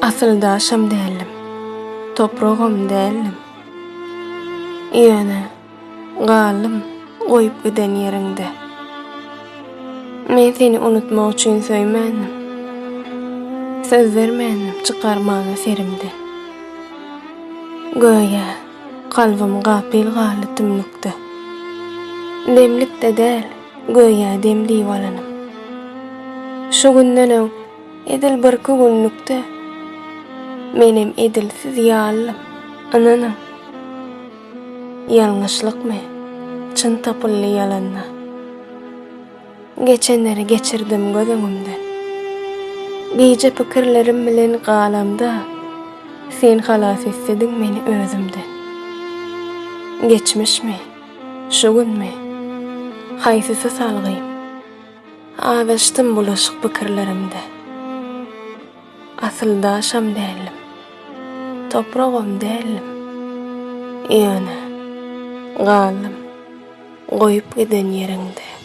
Asyldaşam dälim, topragam dälim. Ýöne galym goýup giden ýeriňde. Men seni unutmak üçin söýmänim. Söz bermänim çykarmaňa serimde. Göýe kalbym gapyl galy tümlükde. Demlikde däl, göýe demli balanım. Şu günden öň edil bir günlükde menem edilsiz ýalym, ananam. Ýalňyşlykmy, çyn tapylly ýalanna. Geçenleri geçirdim gözüňümden. Gece pikirlerim bilen galamda, sen halas etsedin meni özümden. Geçmişmi, şu günmi, haýsysy salgym. Ağaçtım bulaşık pikirlerimde. Asyldaşam dälim, topragam dälim. Ýöne galym goýup giden ýeriňde.